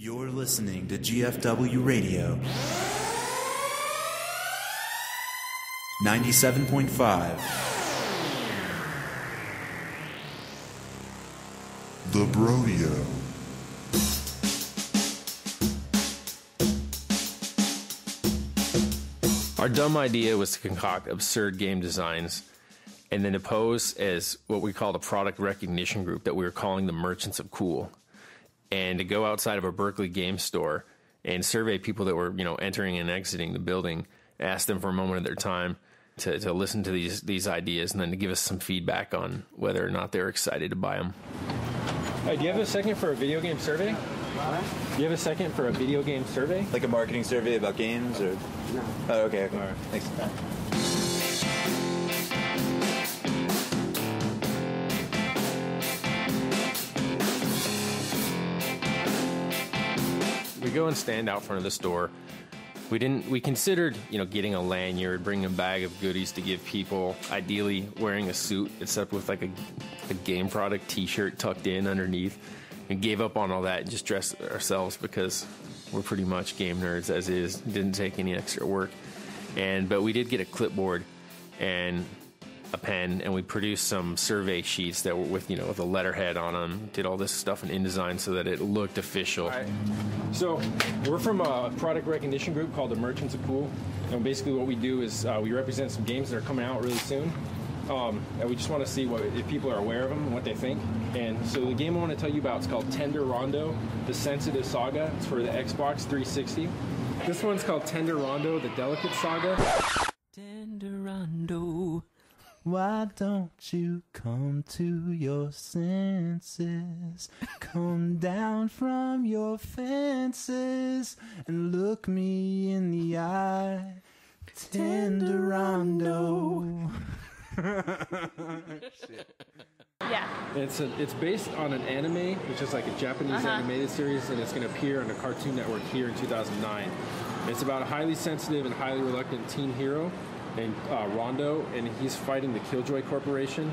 You're listening to GFW Radio 97.5. The Brodeo. Our dumb idea was to concoct absurd game designs and then to pose as what we called a product recognition group that we were calling the Merchants of Cool, and to go outside of a Berkeley game store and survey people that were, entering and exiting the building, ask them for a moment of their time to listen to these ideas and then to give us some feedback on whether or not they're excited to buy them. Do you have a second for a video game survey? Do you have a second for a video game survey? Like a marketing survey about games, or? No. Oh, okay. All right. Thanks. We go and stand out front of the store. We considered, getting a lanyard, bringing a bag of goodies to give people, ideally wearing a suit, except with like a game product t-shirt tucked in underneath. And gave up on all that and just dressed ourselves because we're pretty much game nerds as is. Didn't take any extra work. But we did get a clipboard and a pen, and we produced some survey sheets that were with a letterhead on them. Did all this stuff in InDesign so that it looked official. All right. So we're from a product recognition group called the Merchants of Cool. And basically what we do is we represent some games that are coming out really soon. And we just want to see if people are aware of them and what they think. And so the game I want to tell you about is called Tender Rondo, the Sensitive Saga. It's for the Xbox 360. This one's called Tender Rondo, the Delicate Saga. Tender Rondo, why don't you come to your senses? Come down from your fences and look me in the eye. Tender Rondo. Yeah. It's based on an anime, which is like a Japanese animated series, and it's going to appear on the Cartoon Network here in 2009. It's about a highly sensitive and highly reluctant teen hero named Rondo, and he's fighting the Killjoy Corporation.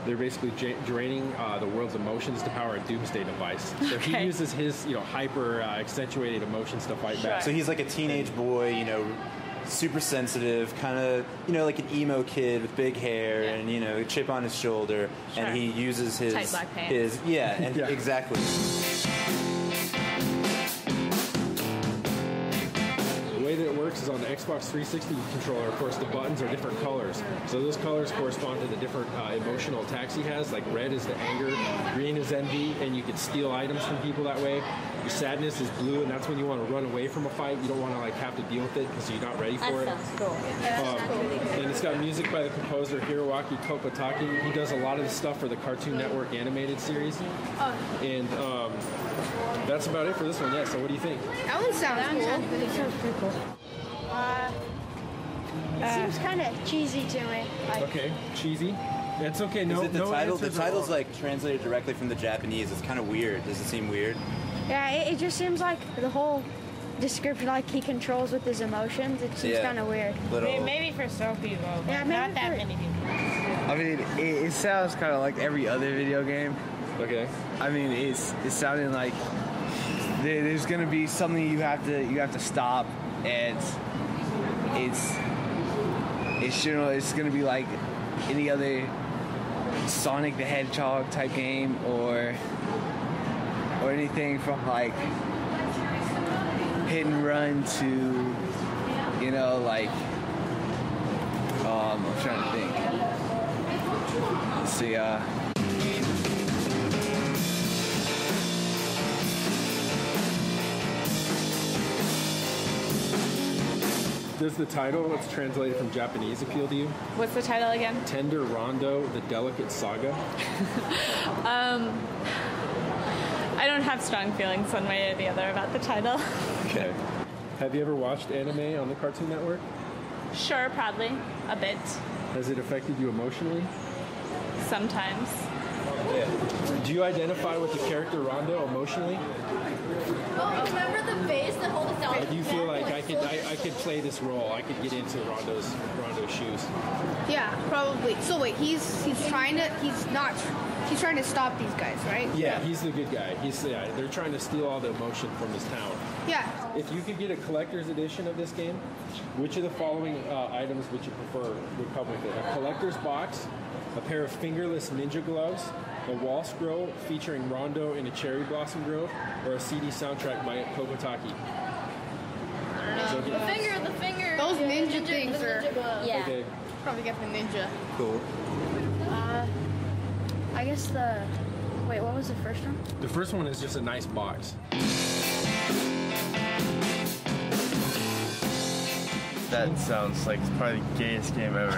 They're basically draining the world's emotions to power a doomsday device. So he uses his, hyper accentuated emotions to fight back. So he's like a teenage boy, super sensitive, kind of, like an emo kid with big hair and, a chip on his shoulder. Sure. And he uses his... Tight black pants. Exactly. The way that it works is on the Xbox 360 controller, of course, the buttons are different colors. So those colors correspond to the different emotional attacks he has. Like red is the anger, green is envy, and you can steal items from people that way. Your sadness is blue, and that's when you want to run away from a fight. You don't want to have to deal with it because you're not ready for it. That sounds cool. Yeah, that's cool. And it's got music by the composer Hiroaki Tokotaki. He does a lot of the stuff for the Cartoon Network animated series. Oh. And that's about it for this one. Yeah. So what do you think? That one sounds cool. It sounds pretty cool. It seems kind of cheesy to me. Okay, cheesy. It's okay. No, Is it the no title? The answers are title's wrong. translated directly from the Japanese. It's kind of weird. Does it seem weird? Yeah, it just seems like the whole description, like he controls with his emotions. It seems kind of weird. Maybe for some people, but Yeah, not maybe that for- many people. I mean, it sounds kind of like every other video game. Okay. I mean, it's sounding like there's gonna be something you have to stop, and it's gonna be like any other Sonic the Hedgehog type game or anything from like hit and run to I'm trying to think. Let's see. Does the title, it's translated from Japanese, appeal to you? What's the title again? Tender Rondo, the Delicate Saga. I don't have strong feelings one way or the other about the title. Okay. Have you ever watched anime on the Cartoon Network? Sure, probably. A bit. Has it affected you emotionally? Sometimes. Do you identify with the character Rondo emotionally? Oh, remember the vase that holds us down? Do you feel like I I could play this role. I could get into Rondo's shoes. Yeah, probably. So wait, he's trying to stop these guys, right? Yeah, he's the good guy. They're trying to steal all the emotion from this town. Yeah. If you could get a collector's edition of this game, which of the following items would you prefer would come with it? A collector's box, a pair of fingerless ninja gloves, a wall scroll featuring Rondo in a cherry blossom grove, or a CD soundtrack by Kokotaki? The finger. Those ninja things are. Yeah. Okay. Probably get the ninja. Cool. I guess wait, what was the first one? The first one is just a nice box. That sounds like it's probably the gayest game ever.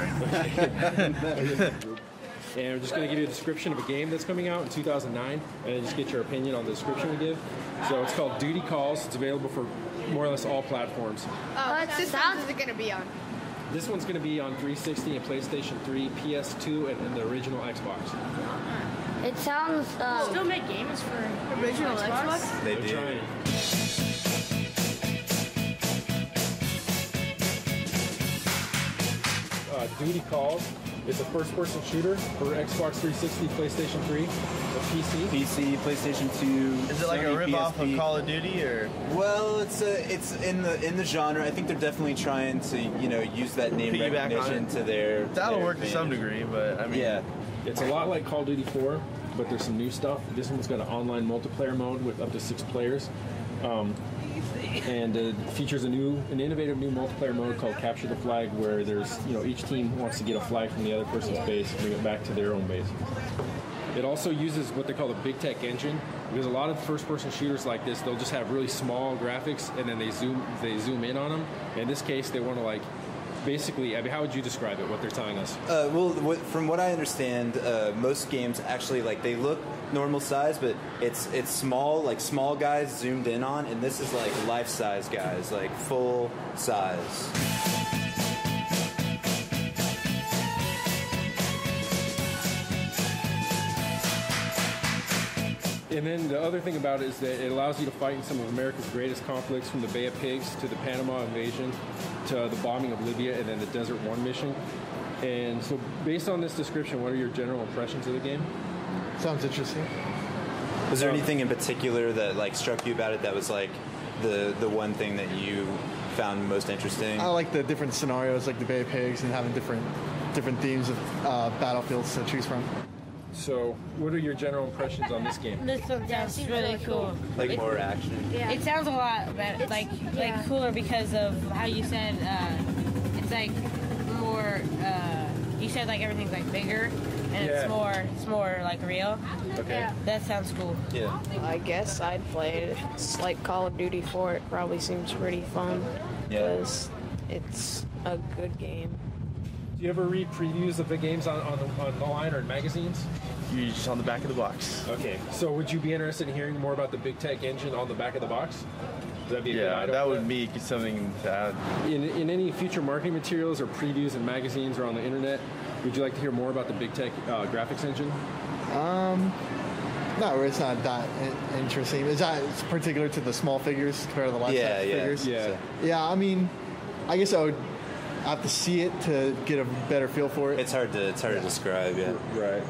And I'm just going to give you a description of a game that's coming out in 2009, and then just get your opinion on the description we give. So it's called Duty Calls. It's available for more or less all platforms. What systems is it going to be on? This one's going to be on 360 and PlayStation 3, PS2, and the original Xbox. It sounds. Still make games for Original Xbox? They They're do. trying. Duty Calls. It's a first-person shooter for Xbox 360, PlayStation 3, a PC. PlayStation 2. Is it like a Sony rip-off of PSP. Call of Duty, or? Well, it's in the genre. I think they're definitely trying to use that name Piggyback on recognition it. to their. That'll their work to some advantage. degree, but I mean, Yeah. It's a lot like Call of Duty 4, but there's some new stuff. This one's got an online multiplayer mode with up to 6 players. And it features an innovative new multiplayer mode called Capture the Flag, where there's each team wants to get a flag from the other person's base and bring it back to their own base. It also uses what they call the big tech engine, because a lot of first-person shooters like this, they'll just have really small graphics and then they zoom in on them. In this case, they want to basically, I mean, how would you describe it? What they're telling us? From what I understand, most games actually they look normal size, but it's small, small guys zoomed in on, and this is life-size guys, full size. And then the other thing about it is that it allows you to fight in some of America's greatest conflicts, from the Bay of Pigs to the Panama invasion to the bombing of Libya and then the Desert One mission. And so based on this description, what are your general impressions of the game? Sounds interesting. Was there anything in particular that struck you about it that was the one thing that you found most interesting? I like the different scenarios, like the Bay of Pigs, and having different themes of battlefields to choose from. So, what are your general impressions on this game? This one sounds really cool. More action. Yeah. It sounds a lot better, cooler because of how you said it's more. You said everything's bigger, and Yeah. it's more real. Okay. Yeah. That sounds cool. Yeah. I guess I'd play it. It's like Call of Duty 4. It probably seems pretty fun Yeah. because it's a good game. Do you ever read previews of the games online or in magazines? you're just on the back of the box. Okay. So, would you be interested in hearing more about the big tech engine on the back of the box? Would that be a good Yeah, item? that would be something to add. In any future marketing materials or previews in magazines or on the internet, would you like to hear more about the big tech graphics engine? No, it's not that interesting. It's particular to the small figures compared to the large figures. Yeah. Yeah, I mean, I guess I would have to see it to get a better feel for it. It's hard to describe. Yeah. Right.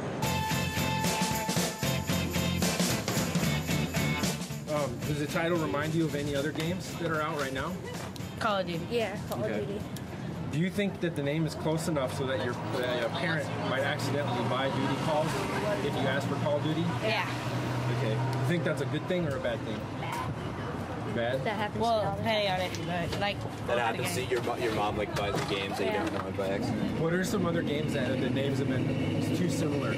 Does the title remind you of any other games that are out right now? Call of Duty. Yeah, Call Okay. of Duty. Do you think that the name is close enough so that a parent might accidentally buy Duty Calls if you ask for Call of Duty? Yeah. Okay. Do you think that's a good thing or a bad thing? Bad? That happens. Well, depending on it, but That happens to your mom buys the games that you don't know by accident. What are some other games that the names have been too similar?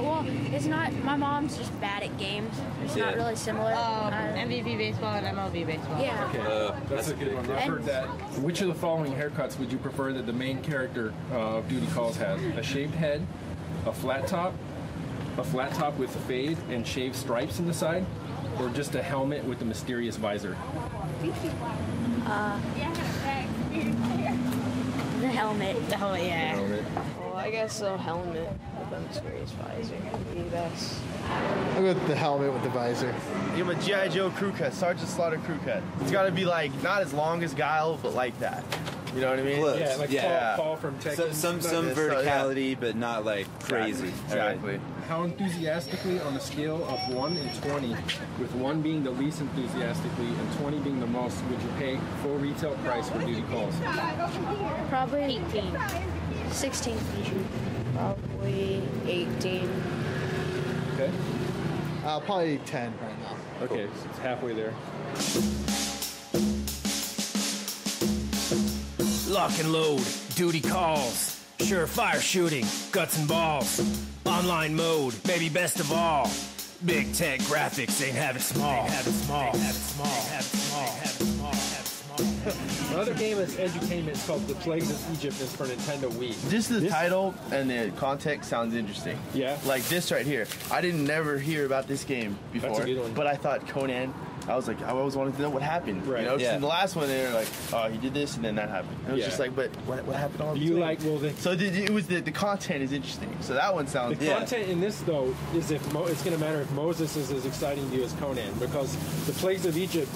Well, it's not. My mom's just bad at games. It's not really similar. MVP baseball and MLB baseball. Yeah. Okay, that's a good one. I've heard that. Which of the following haircuts would you prefer that the main character of Duty Calls has? A shaved head, a flat top with fade and shaved stripes in the side, or just a helmet with a mysterious visor? The helmet. The helmet, yeah. Helmet. Well, I guess a helmet. Weapon Series visor would be best. I'll go with the helmet with the visor. Give him a G.I. Joe crew cut, Sergeant Slaughter crew cut. It's got to be like not as long as Guile, but like that. You know what I mean? Close. Yeah, like Paul from Tekken. Some verticality, but not like crazy. Exactly. Right. How enthusiastically on a scale of 1 and 20, with 1 being the least enthusiastically and 20 being the most, would you pay full retail price for duty calls? Probably 18. 16. Probably 18. Okay. Probably 10 right now. Okay, so it's halfway there. Lock and load, duty calls, surefire shooting, guts and balls, online mode, maybe best of all. Big tech graphics ain't have it small. Another game is edutainment. It's called The Plagues of Egypt. It's for Nintendo Wii. Just the title and the context sounds interesting. Yeah. Like this right here. I didn't never hear about this game before. That's a good one. But I thought Conan. I was like, I always wanted to know what happened. Right. You know, 'cause Yeah. in the last one they were like, oh, he did this and then that happened. And it was just like, but what happened all Do the you time? like, well, So it was the content is interesting. So that one sounds. the content in this, though, is if it's going to matter if Moses is as exciting to you as Conan, because The Plagues of Egypt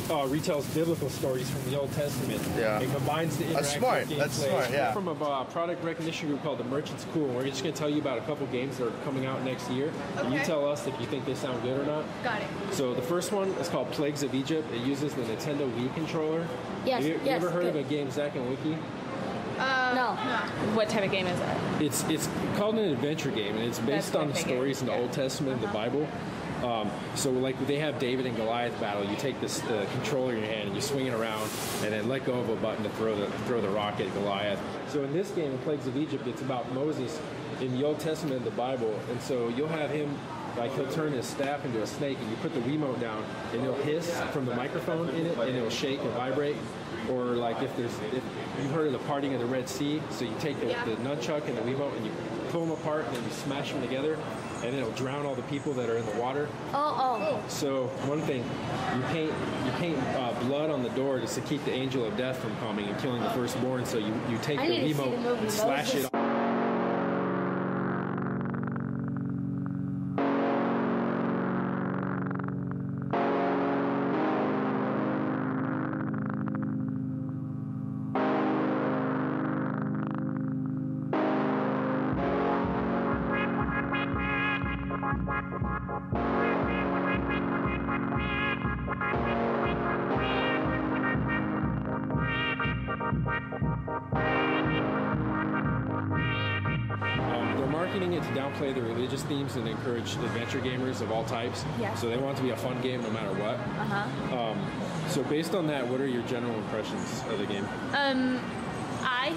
retells biblical stories from the Old Testament. Yeah. It combines the interactive That's smart. gameplay. That's smart, yeah. We're from a product recognition group called The Merchant's Cool. We're just going to tell you about a couple games that are coming out next year. And you Okay. tell us if you think they sound good or not. Got it. So the first one is called Plagues of Egypt. It uses the Nintendo Wii controller. Yes, You yes, ever heard of good. a game, Zack and Wiki? No. What type of game is it? It's called an adventure game, and it's based That's what on I the figured. stories in the Old Testament, the Bible. So like they have David and Goliath battle. You take this controller in your hand and you swing it around, and then let go of a button to throw the rock at Goliath. So in this game, in Plagues of Egypt, it's about Moses in the Old Testament, the Bible, and so you'll have him. Like he'll turn his staff into a snake, and you put the Wiimote down, and it'll hiss from the microphone in it, and it'll shake and vibrate. Or like if you've heard of the parting of the Red Sea, so you take the nunchuck and the Wiimote and you pull them apart, and then you smash them together, and then it'll drown all the people that are in the water. Oh. So one thing, you paint blood on the door just to keep the angel of death from coming and killing the firstborn. So you take I the need to see the Wiimote movie and slash Moses. it. They're marketing it to downplay the religious themes and encourage adventure gamers of all types. Yeah. So they want it to be a fun game no matter what. So based on that, what are your general impressions of the game? I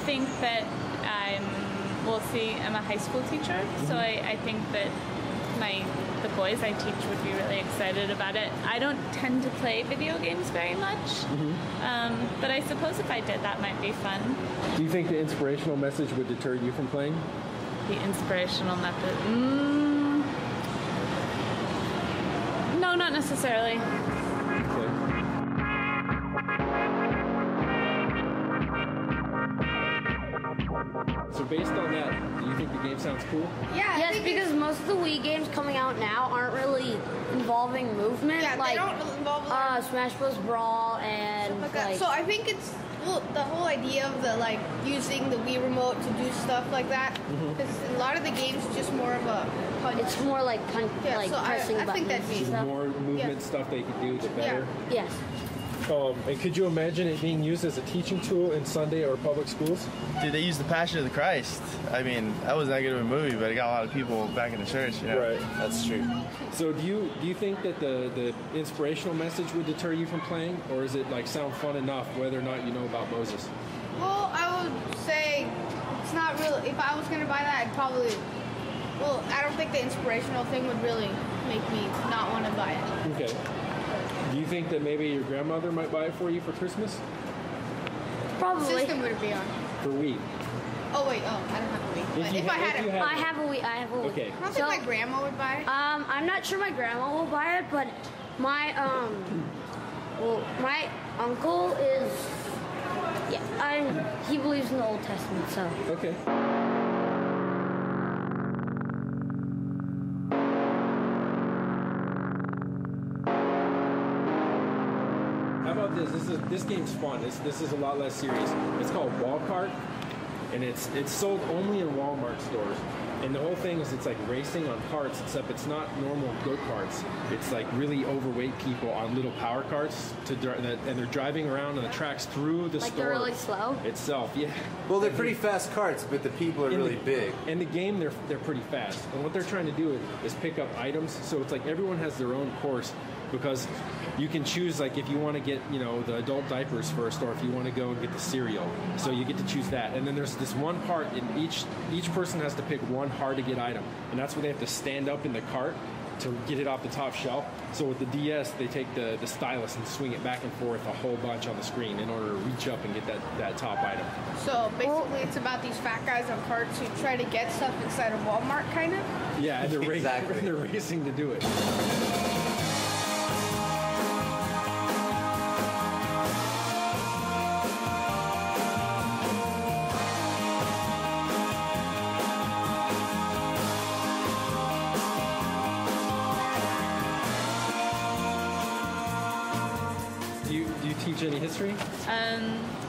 think that I'm a high school teacher, so I think that the boys I teach would be really excited about it. I don't tend to play video games very much, but I suppose if I did, that might be fun. Do you think the inspirational message would deter you from playing? The inspirational method. No, not necessarily. So based on that, do you think the game sounds cool? Yeah. Yes, because most of the Wii games coming out now aren't really involving movement. Yeah, like they don't involve Smash Bros. Brawl and like. So I think it's the whole idea of the using the Wii remote to do stuff like that. Because a lot of the games is just more of a punch. It's more like like so pressing I buttons. think that'd be The more movement stuff they could do, the better. Yes. And could you imagine it being used as a teaching tool in Sunday or public schools? Did they use the Passion of the Christ? I mean, that wasn't that good of a movie, but it got a lot of people back in the church. You know? Right. That's true. So do you think that the inspirational message would deter you from playing, or is it sound fun enough whether or not you know about Moses? Well, I would say it's not really. If I was going to buy that, I'd probably. Well, I don't think the inspirational thing would really make me not want to buy it. Okay. Do you think that maybe your grandmother might buy it for you for Christmas? Probably. What system would it be on? For Wii. Oh wait, I don't have a Wii. But if I had a, I have a Wii. I have a Wii. Okay. I don't think my grandma would buy it. I'm not sure my grandma will buy it, but my my uncle is. Yeah, he believes in the Old Testament, so. Okay. How about this? This game's fun. This is a lot less serious. It's called Wall Cart, and it's sold only in Walmart stores. And the whole thing is it's like racing on carts, except it's not normal go-karts. It's like really overweight people on little power carts, and they're driving around on the tracks through the store. Like they're really slow? Itself, yeah. Well, they're pretty fast carts, but the people are really big. In the game, they're pretty fast. And what they're trying to do is pick up items. So it's like everyone has their own course, because you can choose, like, if you want to get, the adult diapers first, or if you want to go and get the cereal. So you get to choose that. And then there's this one part, and each person has to pick one hard-to-get item. And that's where they have to stand up in the cart to get it off the top shelf. So with the DS, they take the stylus and swing it back and forth a whole bunch on the screen in order to reach up and get that top item. So basically it's about these fat guys on carts who try to get stuff inside of Walmart, kind of? Yeah, and they're racing to do it. Teach any history?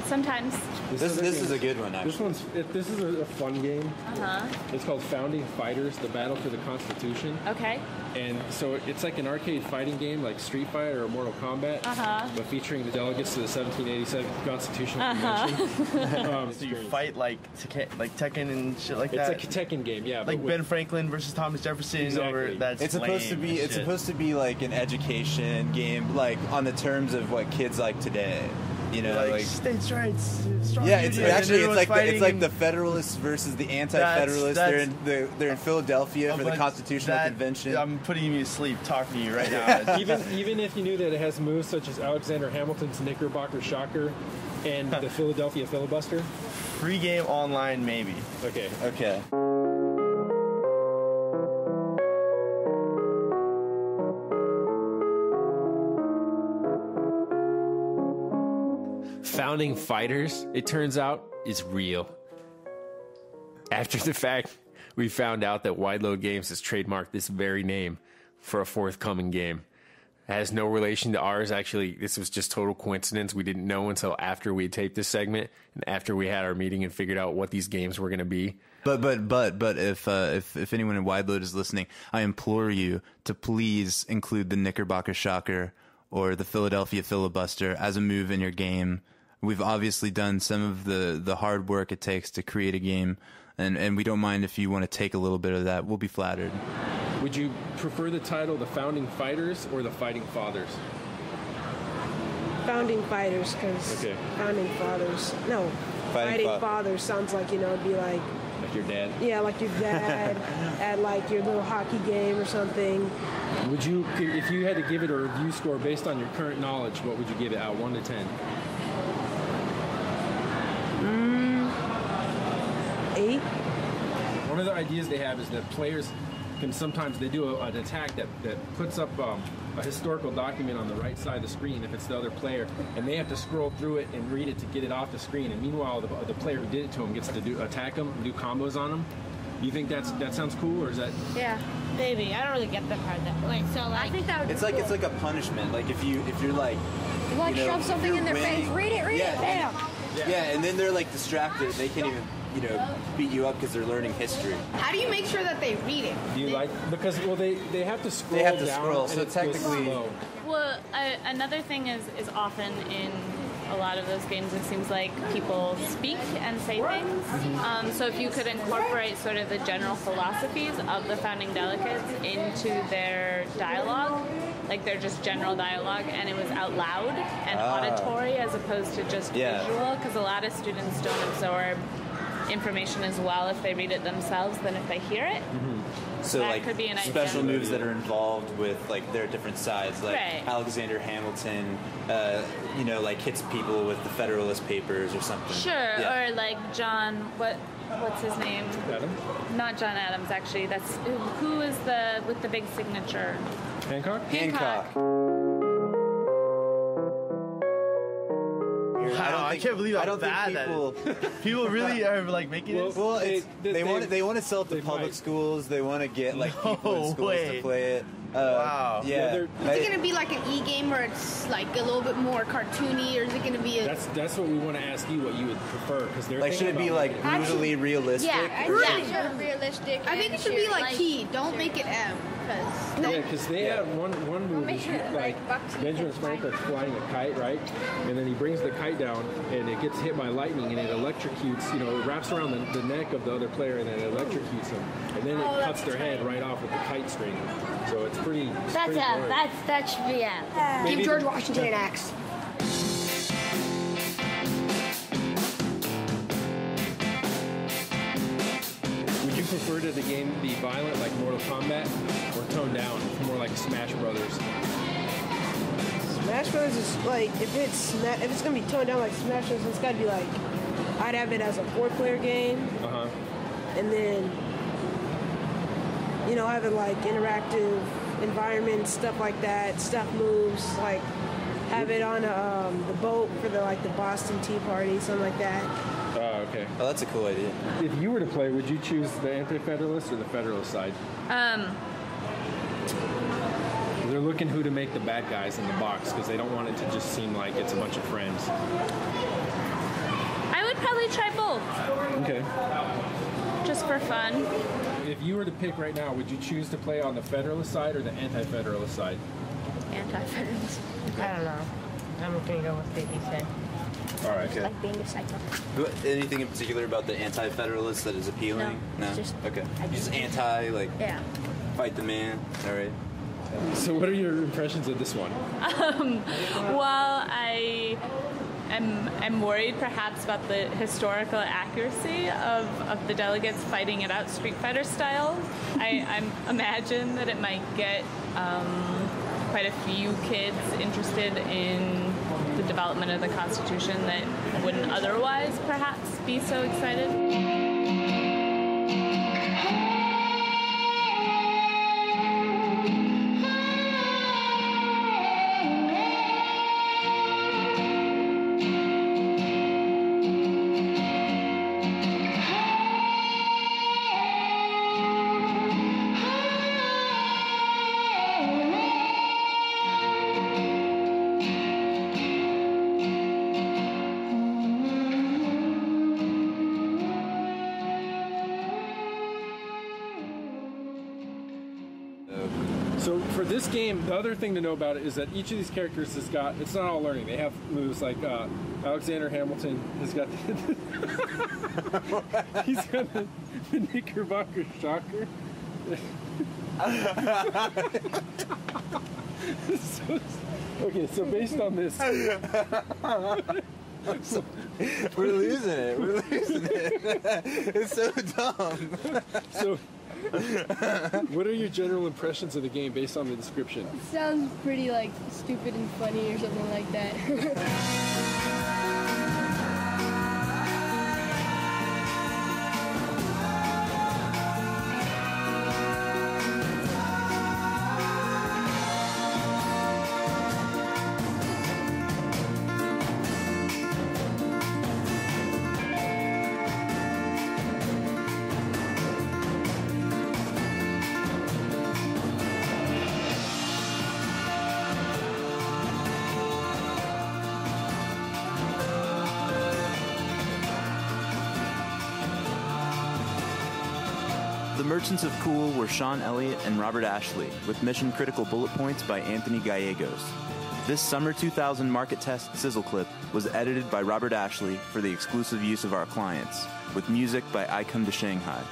Sometimes. This is a good one, actually. This is a fun game. Uh-huh. It's called Founding Fighters: The Battle for the Constitution. Okay. And so it's like an arcade fighting game, like Street Fighter or Mortal Kombat, but featuring the delegates to the 1787 Constitutional Convention. So you fight like Tekken and shit like that. It's like a Tekken game, yeah. Like Ben Franklin versus Thomas Jefferson. Exactly. It's supposed to be like an education game, like on the terms of what kids like today. Like states' rights. Yeah, it's like the Federalists versus the Anti-Federalists. They're in Philadelphia for the Constitutional Convention. I'm putting you to sleep talking to you right now. even if you knew that it has moves such as Alexander Hamilton's Knickerbocker Shocker and the Philadelphia Filibuster. Free game online, maybe. Okay. Founding Fighters, it turns out, is real. After the fact, we found out that Wide Load Games has trademarked this very name for a forthcoming game. It has no relation to ours. Actually, this was just total coincidence. We didn't know until after we taped this segment and after we had our meeting and figured out what these games were going to be. But if anyone in Wide Load is listening, I implore you to please include the Knickerbocker Shocker or the Philadelphia Filibuster as a move in your game. We've obviously done some of the hard work it takes to create a game, and we don't mind if you want to take a little bit of that. We'll be flattered. Would you prefer the title The Founding Fighters or The Fighting Fathers? Founding Fighters, because Founding Fathers. No, Fighting Fathers sounds like, it'd be like... Like your dad? Yeah, like your dad at like your little hockey game or something. Would you, if you had to give it a review score based on your current knowledge, what would you give it out, 1 to 10? 8. One of the ideas they have is that players can sometimes, they do an attack that puts up a historical document on the right side of the screen if it's the other player, and they have to scroll through it and read it to get it off the screen, and meanwhile the player who did it to him gets to attack him and do combos on him. Do you think that sounds cool, or is that... Yeah, maybe. I don't really get that part. I think that would it's be like cool. It's like a punishment. Like if you're like... Like shove something in their face. Read it, bam! Yeah, and then they're like distracted. They can't even, beat you up because they're learning history. How do you make sure that they read it? Do you because they have to scroll. They have to down scroll, and so technically. Well, another thing is often in a lot of those games, it seems like people speak and say things. So if you could incorporate sort of the general philosophies of the founding delegates into their dialogue, like their just general dialogue, and it was out loud and auditory as opposed to just visual, because a lot of students don't absorb information as well if they read it themselves than if they hear it. So that like could be an special idea. moves that are involved with like their different sides, like Alexander Hamilton, like hits people with the Federalist Papers or something. Sure, or like John, what's his name? Adam? Not John Adams, actually. That's who is with the big signature? Hancock. I can't believe how bad that is. People really are like making it. Well, they want to sell it to public schools. They want to get like people in schools to play it. Wow. Yeah. Is it gonna be like an e-game where it's like a little bit more cartoony, or is it gonna be a... That's what we want to ask you, what you would prefer, because they're Like, should it be like brutally realistic? Yeah, realistic. I think it should be like T. Don't make it M. Because they have one movie, like Benjamin Franklin's flying a kite, right? And then he brings the kite down, and it gets hit by lightning, and it electrocutes. It wraps around the neck of the other player, and then it electrocutes them, and then it cuts their head right off with the kite string. So it's pretty. That should be M. Give George Washington an axe. Would you prefer that the game be violent like Mortal Kombat, or toned down, more like Smash Brothers? Smash Bros is like, if it's gonna be toned down like Smash Bros, it's gotta be like, I'd have it as a 4-player game, and then have it like interactive environments, stuff like that, stuff moves, like have it on the boat for the Boston Tea Party, something like that. Oh, okay. Oh, that's a cool idea. If you were to play, would you choose the Anti-Federalist or the Federalist side? They're looking who to make the bad guys in the box, because they don't want it to just seem like it's a bunch of friends. I would probably try both. Okay. Just for fun. If you were to pick right now, would you choose to play on the Federalist side or the Anti-Federalist side? Anti-Federalist. I don't know. I'm gonna go with what he said. All right. Okay. Like being a psycho. Anything in particular about the Anti-Federalists that is appealing? No. Just, okay. Just fight the man. All right. So what are your impressions of this one? Well, I am worried perhaps about the historical accuracy of the delegates fighting it out Street Fighter style. I imagine that it might get quite a few kids interested in the development of the Constitution that wouldn't otherwise perhaps be so excited. So for this game, the other thing to know about it is that each of these characters has got, it's not all learning. They have moves like Alexander Hamilton has got he's got the Knickerbocker Shocker. So based on this, we're losing it. It's so dumb. So, what are your general impressions of the game based on the description? It sounds pretty like stupid and funny or something like that. The Merchants of Cool were Sean Elliott and Robert Ashley, with Mission Critical Bullet Points by Anthony Gallegos. This summer 2000 market test sizzle clip was edited by Robert Ashley for the exclusive use of our clients, with music by I Come to Shanghai.